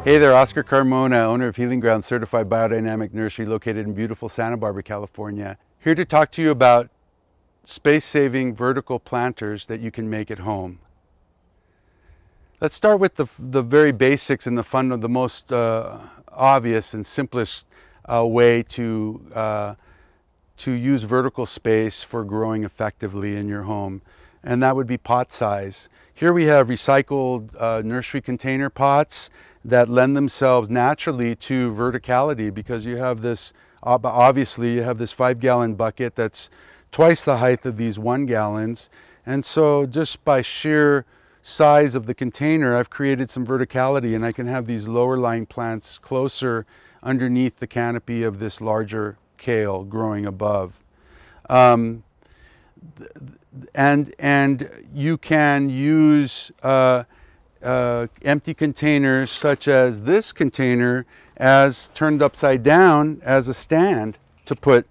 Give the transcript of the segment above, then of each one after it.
Hey there, Oscar Carmona, owner of Healing Ground Certified Biodynamic Nursery located in beautiful Santa Barbara, California. Here to talk to you about space-saving vertical planters that you can make at home. Let's start with the very basics and the most obvious and simplest way to use vertical space for growing effectively in your home, and that would be pot size. Here we have recycled nursery container pots that lend themselves naturally to verticality because you have this, obviously you have this 5-gallon bucket that's twice the height of these 1 gallons. And so just by sheer size of the container, I've created some verticality, and I can have these lower lying plants closer underneath the canopy of this larger kale growing above. And you can use empty containers such as this container as turned upside down as a stand to put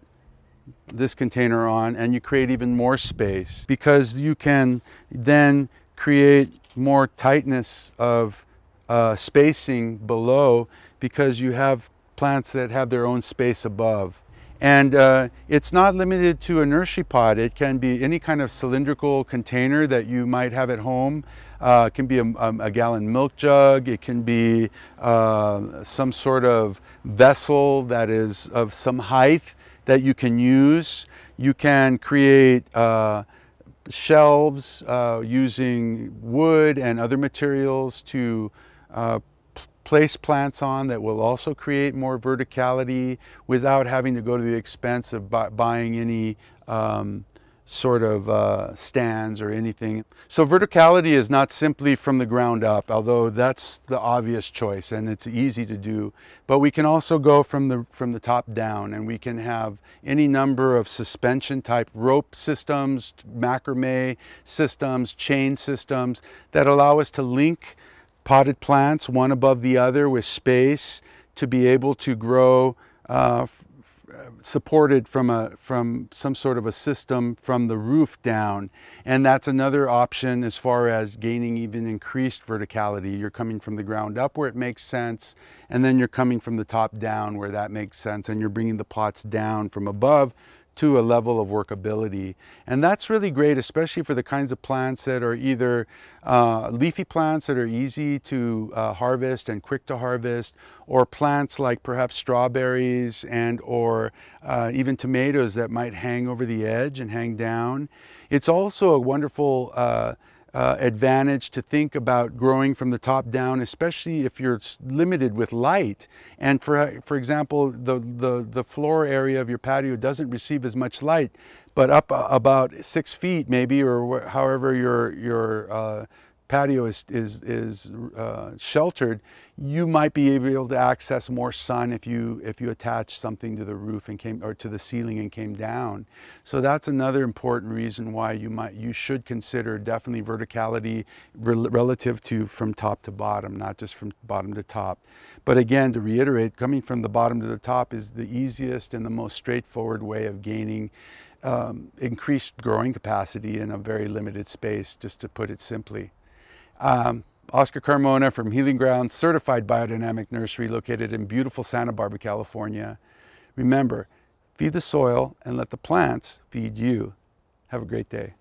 this container on, and you create even more space because you can then create more tightness of spacing below because you have plants that have their own space above. And it's not limited to a nursery pot. It can be any kind of cylindrical container that you might have at home. It can be a gallon milk jug. It can be some sort of vessel that is of some height that you can use. You can create shelves using wood and other materials to place plants on that will also create more verticality without having to go to the expense of buying any sort of stands or anything. So verticality is not simply from the ground up, although that's the obvious choice and it's easy to do, but we can also go from the top down, and we can have any number of suspension type rope systems, macrame systems, chain systems that allow us to link potted plants one above the other with space to be able to grow supported from some sort of a system from the roof down. And that's another option as far as gaining even increased verticality. You're coming from the ground up where it makes sense, and then you're coming from the top down where that makes sense, and you're bringing the pots down from above to a level of workability. And that's really great, especially for the kinds of plants that are either leafy plants that are easy to harvest and quick to harvest, or plants like perhaps strawberries and or even tomatoes that might hang over the edge and hang down. It's also a wonderful advantage to think about growing from the top down, especially if you're limited with light. And for example, the floor area of your patio doesn't receive as much light, but up about 6 feet maybe, or however your patio is sheltered, you might be able to access more sun if you attach something to the roof or to the ceiling and came down. So that's another important reason why you should consider definitely verticality relative to from top to bottom, not just from bottom to top. But again, to reiterate, coming from the bottom to the top is the easiest and the most straightforward way of gaining increased growing capacity in a very limited space, just to put it simply. Oscar Carmona from Healing Ground Certified Biodynamic Nursery located in beautiful Santa Barbara, California. Remember, feed the soil and let the plants feed you. Have a great day.